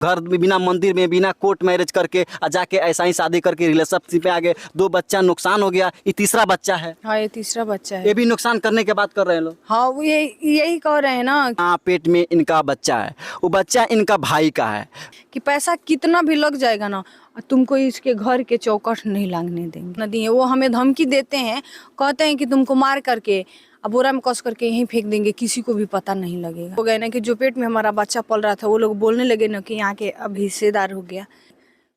घर में बिना मंदिर में बिना कोर्ट मैरिज करके जाके ऐसा ही शादी करके रिलेशनशिप में आ गए, 2 बच्चा नुकसान हो गया, ये तीसरा बच्चा है। हाँ, ये तीसरा बच्चा है। ये भी नुकसान करने के बाद कर रहे हैं लोग। हाँ, वो यही कह रहे हैं ना हाँ, पेट में इनका बच्चा है, वो बच्चा इनका भाई का है। कि पैसा कितना भी लग जाएगा ना, तुमको इसके घर के चौखट नहीं लांघने देंगे। नदी है, वो हमें धमकी देते हैं, कहते हैं कि तुमको मार करके अब बोरा में कस करके यहीं फेंक देंगे, किसी को भी पता नहीं लगेगा। हो गया ना कि जो पेट में हमारा बच्चा पल रहा था, वो लोग बोलने लगे ना कि यहाँ के अब हिस्सेदार हो गया।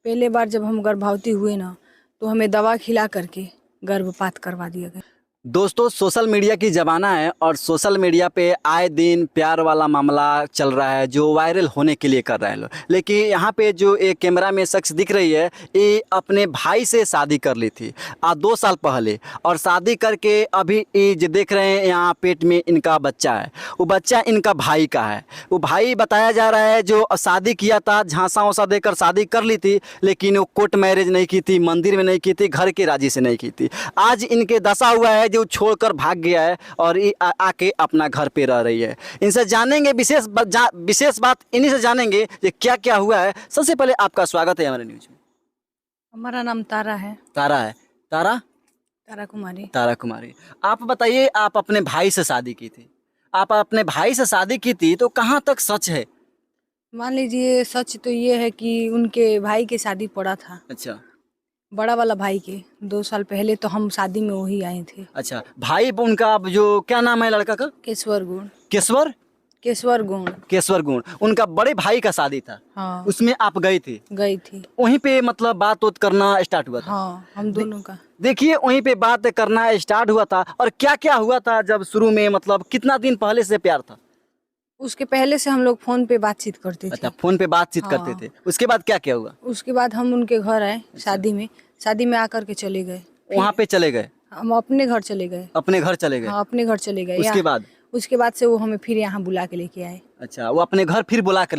पहले बार जब हम गर्भवती हुए ना, तो हमें दवा खिला करके गर्भपात करवा दिया गया। दोस्तों, सोशल मीडिया की ज़माना है और सोशल मीडिया पे आए दिन प्यार वाला मामला चल रहा है जो वायरल होने के लिए कर रहे हैं लोग। लेकिन यहाँ पे जो एक कैमरा में शख्स दिख रही है, ये अपने भाई से शादी कर ली थी 2 साल पहले, और शादी करके अभी ये जो देख रहे हैं यहाँ पेट में इनका बच्चा है, वो बच्चा इनका भाई का है। वो भाई बताया जा रहा है जो शादी किया था, झांसा वांसा देकर शादी कर ली थी, लेकिन वो कोर्ट मैरिज नहीं की थी, मंदिर में नहीं की थी, घर के राजी से नहीं की थी। आज इनके दशा हुआ है जो छोड़कर भाग गया है और ये आके अपना घर पे रह रही है। इनसे जानेंगे विशेष बात इन्हीं से जानेंगे कि क्या क्या हुआ है। सबसे पहले आपका स्वागत है हमारे न्यूज में। हमारा नाम तारा है। तारा है। तारा कुमारी। तारा कुमारी, आप बताइए, आप अपने भाई से शादी की थी। आप अपने भाई से शादी की थी तो कहाँ तक सच है? मान लीजिए सच तो ये है कि उनके भाई की शादी पड़ा था। अच्छा, बड़ा वाला भाई के 2 साल पहले, तो हम शादी में वही आए थे। अच्छा, भाई उनका जो क्या नाम है लड़का का? केशवर गुण। केशवर गुण उनका बड़े भाई का शादी था। हाँ, उसमें आप गई थी? गई थी। वहीं पे मतलब बात करना स्टार्ट हुआ था? हाँ, हम दोनों का। देखिए, वहीं पे बात करना स्टार्ट हुआ था। और क्या क्या हुआ था जब शुरू में, मतलब कितना दिन पहले से प्यार था? उसके पहले से हम लोग फोन पे बातचीत करते थे। अच्छा, फोन पे बातचीत करते थे। उसके बाद क्या क्या हुआ? उसके बाद हम उनके घर आए शादी में आकर के चले गए। वहाँ पे चले गए? हम अपने घर चले गए। हाँ, अपने घर चले गए। उसके बाद से वो हमें फिर यहाँ बुला के लेके आए। अच्छा, वो अपने घर फिर बुला के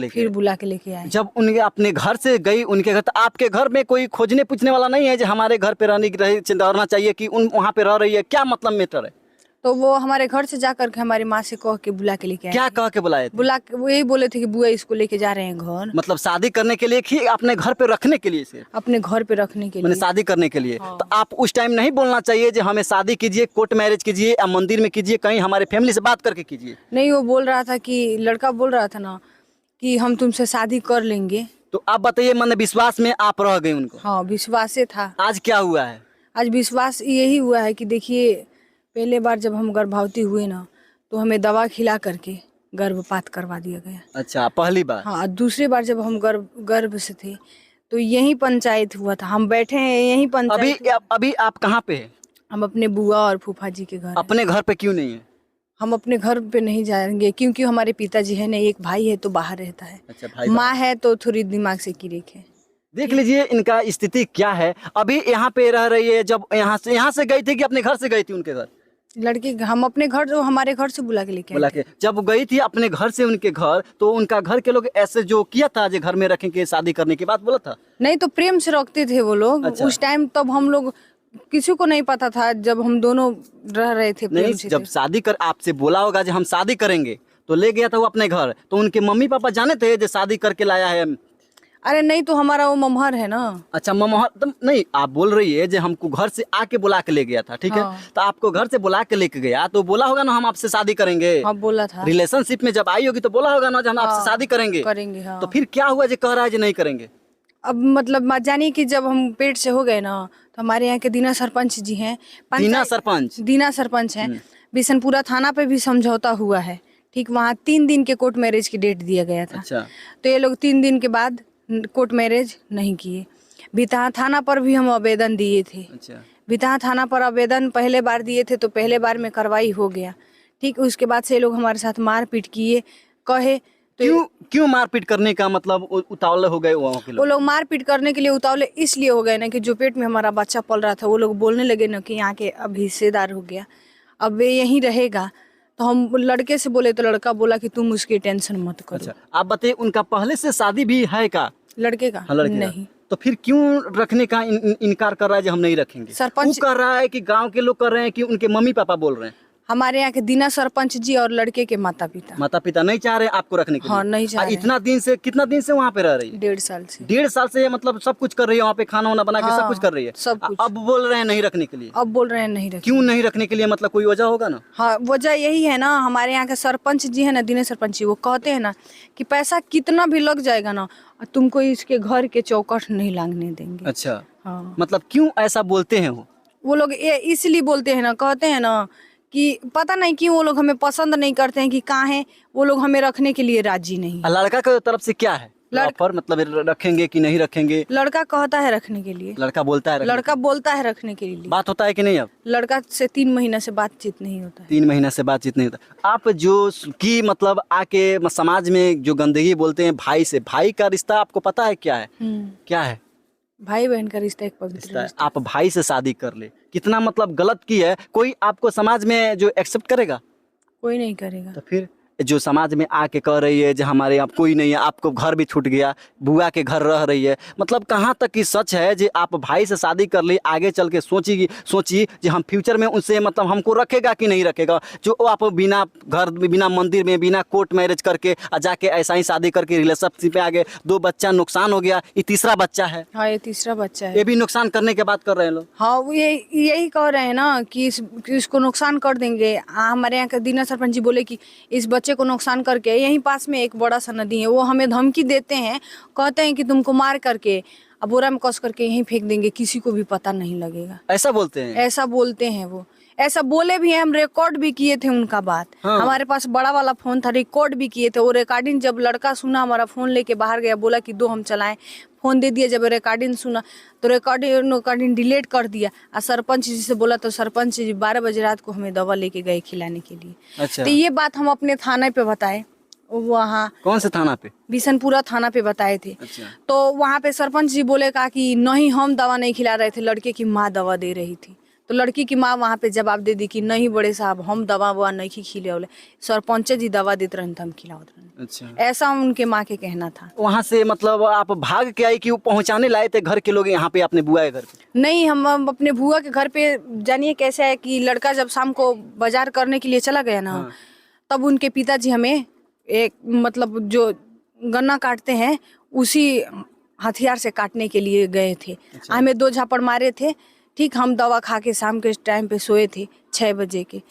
लेके आए। जब उनके अपने घर से गई उनके घर, तो आपके घर में कोई खोजने पूछने वाला नहीं है जो हमारे घर पे रहना चाहिए कि वहाँ पे रह रही है? क्या मतलब मैटर है? तो वो हमारे घर से जाकर के हमारी माँ से कह के बुला के लेके आए। क्या कह के बुलाए थे? बुला के वो यही बोले थे कि बुआ इसको लेके जा रहे हैं घर। मतलब शादी करने के लिए कि अपने घर पे रखने के लिए? से अपने घर पे रखने के लिए, मैंने शादी करने के लिए। हाँ। तो आप उस टाइम नहीं बोलना चाहिए जो हमें शादी कीजिए, कोर्ट मैरिज कीजिए या मंदिर में कीजिए, कहीं हमारे फैमिली से बात करके कीजिए? नहीं, वो बोल रहा था कि लड़का बोल रहा था ना कि हम तुमसे शादी कर लेंगे। तो आप बताइए, मन विश्वास में आप रह गए उनको? हाँ, विश्वास से था। आज क्या हुआ है? आज विश्वास यही हुआ है कि देखिए, पहले बार जब हम गर्भवती हुए ना, तो हमें दवा खिला करके गर्भपात करवा दिया गया। अच्छा, पहली बार? हाँ, दूसरी बार जब हम गर्भ से थे तो यही पंचायत हुआ था। हम बैठे हैं यही पंचायत। अभी आप कहाँ पे है? हम अपने बुआ और फूफा जी के घर। अपने घर पे क्यों नहीं है? हम अपने घर पे नहीं जाएंगे क्योंकि हमारे पिताजी है ना, एक भाई है तो बाहर रहता है। अच्छा, भाई। माँ है तो थोड़ी दिमाग से कीरेक है। देख लीजिए इनका स्थिति क्या है। अभी यहाँ पे रह रही है। जब यहाँ से गई थी कि अपने घर से गई थी उनके घर? लड़की हम अपने घर, जो हमारे घर से बुला के जब गई थी अपने घर से उनके घर, तो उनका घर के लोग ऐसे जो किया था जो घर में रखेंगे शादी करने की बात बोला था? नहीं, तो प्रेम से रखते थे वो लोग। अच्छा। उस टाइम तब हम लोग किसी को नहीं पता था, जब हम दोनों रह रहे थे प्रेम से। जब शादी कर आपसे बोला होगा जो हम शादी करेंगे, तो ले गया था वो अपने घर, तो उनके मम्मी पापा जाने थे जो शादी करके लाया है? अरे नहीं, तो हमारा वो ममहर है ना। अच्छा, ममहर तो नहीं, आप बोल रही है जो हमको घर से आके बुला के ले गया था, ठीक है। तो आपको घर से बुला के लेके गया तो बोला होगा ना हम आपसे शादी करेंगे? हाँ, बोला था। रिलेशनशिप में जब आई होगी तो बोला होगा ना जो हम आपसे शादी करेंगे। हाँ। तो फिर क्या हुआ जो कह रहा है जो नहीं करेंगे? अब मतलब जानिए कि जब हम पेट से हो गए ना, तो हमारे यहाँ के दीना सरपंच जी हैं। दीना सरपंच हैं। बिशनपुरा थाना पे भी समझौता हुआ है, ठीक। वहाँ 3 दिन के कोर्ट मैरिज की डेट दिया गया था। अच्छा। तो ये लोग 3 दिन के बाद कोर्ट मैरिज नहीं किए। भितहा थाना पर भी हम आवेदन दिए थे। अच्छा। भितहा थाना पर आवेदन पहले बार दिए थे तो पहले बार में कार्रवाई हो गया, ठीक। उसके बाद से ये लोग हमारे साथ मारपीट किए, कहे तो क्यों मारपीट करने का मतलब उतावले हो गए वहाँ के लोग? वो लोग मारपीट करने के लिए उतावले इसलिए हो गए ना कि जो पेट में हमारा बच्चा पल रहा था, वो लोग बोलने लगे ना कि यहाँ के अब हिस्सेदार हो गया, अब वे यहीं रहेगा। तो हम लड़के से बोले तो लड़का बोला कि तुम उसकी टेंशन मत करो। अच्छा, आप बताइए, उनका पहले से शादी भी है का? लड़के का? हाँ, लड़के नहीं। तो फिर क्यों रखने का इनकार कर रहा है जो हम नहीं रखेंगे? सरपंच कर रहा है कि गांव के लोग कर रहे हैं कि उनके मम्मी पापा बोल रहे हैं? हमारे यहाँ के दीना सरपंच जी और लड़के के माता पिता। माता पिता नहीं चाह रहे आपको रखने के लिए? हाँ, नहीं चाह रहे हैं। इतना दिन से, कितना दिन से वहाँ पे रह रही है? 1.5 साल से। 1.5 साल से मतलब सब कुछ कर रही है वहाँ पे, खाना वाना बना के सब हाँ, कुछ कर रही है? सब कुछ। अब बोल रहे हैं नहीं रखने के लिए? अब बोल रहे हैं नहीं रखे। क्यों नहीं रखने के लिए, मतलब कोई वजह होगा ना? हाँ, वजह यही है ना, हमारे यहाँ के सरपंच जी है ना, दीना सरपंच जी, वो कहते हैं ना कि पैसा कितना भी लग जाएगा ना, तुमको इसके घर के चौखट नहीं लांघने देंगे। अच्छा, हाँ, मतलब क्यों ऐसा बोलते हैं वो लोग ये इसलिए बोलते हैं ना, कहते हैं ना कि पता नहीं क्यों वो लोग हमें पसंद नहीं करते हैं कि कहाँ है, वो लोग हमें रखने के लिए राजी नहीं है। लड़का की तरफ से क्या है ऑफर, मतलब रखेंगे कि नहीं रखेंगे? लड़का कहता है रखने के लिए। लड़का बोलता है रखने लड़का बोलता है रखने के लिए। बात होता है कि नहीं? अब लड़का से 3 महीना से बातचीत नहीं होता है। 3 महीना से बातचीत नहीं होता। आप जो की मतलब आके समाज में जो गंदगी बोलते हैं भाई से, भाई का रिश्ता आपको पता है क्या है? क्या है? भाई बहन का रिश्ता एक पवित्र रिश्ता है। रिश्ता। आप भाई से शादी कर ले, कितना मतलब गलत की है, कोई आपको समाज में जो एक्सेप्ट करेगा? कोई नहीं करेगा। तो फिर जो समाज में आके कह रही है जो हमारे यहाँ कोई नहीं है, आपको घर भी छूट गया, बुआ के घर रह रही है, मतलब कहाँ तक की सच है जो आप भाई से शादी कर ली, आगे चल के सोची कि हम फ्यूचर में उनसे मतलब हमको रखेगा कि नहीं रखेगा? जो आप बिना घर, बिना मंदिर में, बिना कोर्ट मैरिज करके जाके ऐसा ही शादी करके रिलेशनशिप में आ गए, 2 बच्चा नुकसान हो गया, ये तीसरा बच्चा है। हाँ, ये तीसरा बच्चा है। ये भी नुकसान करने के बात कर रहे हैं लोग। हाँ, वो यही कह रहे हैं ना कि इसको नुकसान कर देंगे। हमारे यहाँ के दीना सरपंच जी बोले कि इस बच्चे को नुकसान करके, यहीं पास में एक बड़ा सा नदी है, वो हमें धमकी देते हैं, कहते हैं कि तुमको मार करके अब बोरा में कस करके यहीं फेंक देंगे, किसी को भी पता नहीं लगेगा। ऐसा बोलते हैं? ऐसा बोलते हैं वो, ऐसा बोले भी हैं, हम रिकॉर्ड भी किए थे उनका बात। हाँ। हमारे पास बड़ा वाला फोन था, रिकॉर्ड भी किए थे। वो रिकॉर्डिंग जब लड़का सुना, हमारा फोन लेके बाहर गया, बोला कि दो हम चलाएं, फोन दे दिया। जब रिकॉर्डिंग सुना तो रिकॉर्डिंग डिलीट कर दिया। और सरपंच जी से बोला तो सरपंच जी 12 बजे रात को हमें दवा लेके गए खिलाने के लिए। अच्छा, तो ये बात हम अपने थाने पे बताए, वहाँ कौन से थाना पे? बिशनपुरा थाना पे बताए थे। अच्छा, तो वहाँ पे सरपंच जी बोले कहा कि नहीं, हम दवा नहीं खिला रहे थे, लड़के की माँ दवा दे रही थी। तो लड़की की माँ वहाँ पे जवाब दे दी कि नहीं बड़े साहब, हम दवा ववा नहीं खिले, सरपंच जी दवा देते रहने तो हम खिलावत रहने। अच्छा, ऐसा उनके माँ के कहना था। वहाँ से मतलब आप भाग के आई कि वो पहुँचाने लाए थे घर के लोग यहाँ पे अपने बुआ के घर पे? नहीं, हम अपने बुआ के घर पे, जानिए कैसे है कि लड़का जब शाम को बाजार करने के लिए चला गया ना, हाँ। तब उनके पिताजी हमें एक मतलब जो गन्ना काटते हैं उसी हथियार से काटने के लिए गए थे। अच्छा। हमें 2 झापड़ मारे थे। ठीक, हम दवा खा के शाम के टाइम पे सोए थे 6 बजे के।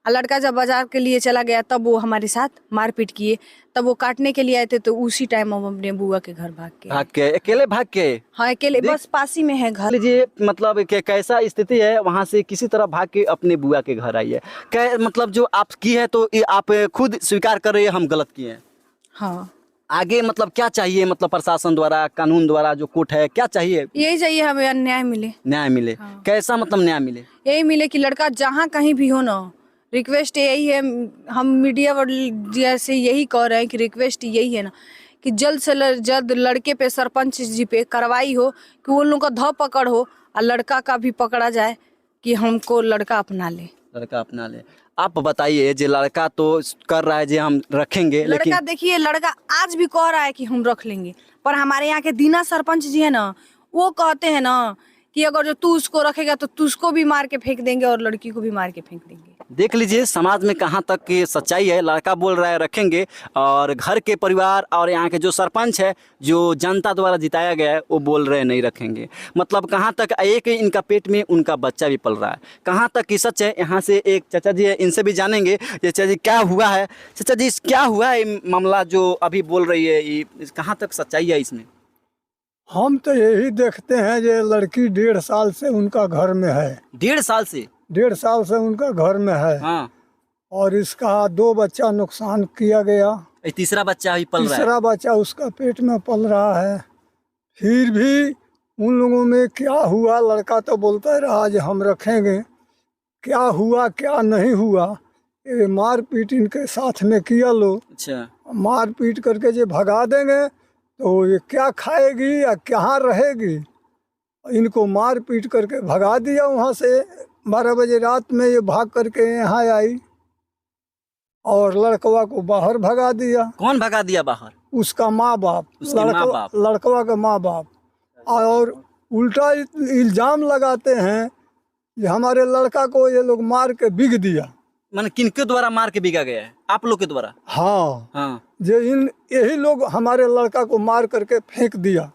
और लड़का जब बाजार के लिए चला गया तब वो हमारे साथ मारपीट किए। तब वो काटने के लिए आए थे, तो उसी टाइम हम अपने बुआ के घर भाग के। अकेले भाग के? हाँ, अकेले, बस पास ही में है घर। लीजिए मतलब कैसा स्थिति है, वहाँ से किसी तरह भाग के अपने बुआ के घर आई है, मतलब जो आप की है तो ये आप खुद स्वीकार कर रही है हम गलत किए हैं। हाँ, आगे मतलब क्या चाहिए, मतलब प्रशासन द्वारा, कानून द्वारा, जो कोर्ट है, क्या चाहिए? यही चाहिए हमें, न्याय मिले। न्याय मिले। हाँ। कैसा मतलब न्याय मिले? यही मिले कि लड़का जहाँ कहीं भी हो ना, रिक्वेस्ट यही है, हम मीडिया जैसे यही कह रहे हैं कि रिक्वेस्ट यही है ना कि जल्द से जल्द लड़के पे, सरपंच जी पे कार्रवाई हो, कि वो लोगों का धर पकड़ हो और लड़का का भी पकड़ा जाए कि हमको लड़का अपना ले। लड़का अपना ले। आप बताइए, जो लड़का तो कर रहा है जो हम रखेंगे, लेकिन लड़का देखिए, लड़का आज भी कह रहा है कि हम रख लेंगे, पर हमारे यहाँ के दीना सरपंच जी है ना, वो कहते हैं ना कि अगर जो तू उसको रखेगा तो तू उसको भी मार के फेंक देंगे और लड़की को भी मार के फेंक देंगे। देख लीजिए समाज में कहाँ तक की सच्चाई है। लड़का बोल रहा है रखेंगे, और घर के परिवार और यहाँ के जो सरपंच है, जो जनता द्वारा जिताया गया है, वो बोल रहे हैं नहीं रखेंगे। मतलब कहाँ तक, एक इनका पेट में उनका बच्चा भी पल रहा है, कहाँ तक की सच है। यहाँ से एक चाचा जी है, इनसे भी जानेंगे। चाचा जी, क्या हुआ है? चाचा जी, क्या हुआ है मामला जो अभी बोल रही है, ये कहाँ तक सच्चाई है इसमें? हम तो यही देखते हैं, ये लड़की 1.5 साल से उनका घर में है। 1.5 साल से? 1.5 साल से उनका घर में है। हाँ। और इसका 2 बच्चा नुकसान किया गया, तीसरा बच्चा अभी पल रहा है। तीसरा बच्चा उसका पेट में पल रहा है। फिर भी उन लोगों में क्या हुआ, लड़का तो बोलता रहा जो हम रखेंगे, क्या हुआ क्या नहीं हुआ, ये मारपीट इनके साथ में किया लो। अच्छा, मारपीट करके जो भगा देंगे तो ये क्या खाएगी या कहाँ रहेगी। इनको मार पीट करके भगा दिया वहाँ से। 12 बजे रात में ये भाग करके यहाँ आई और लड़कवा को बाहर भगा दिया। कौन भगा दिया बाहर? उसका माँ बाप, बाप। लड़कवा का माँ बाप। और उल्टा इल्ज़ाम लगाते हैं कि हमारे लड़का को ये लोग मार के बिग दिया। मैंने किनके द्वारा मार के बिका गया है? आप लोग के द्वारा? हाँ, हाँ। जे यही लोग हमारे लड़का को मार करके फेंक दिया।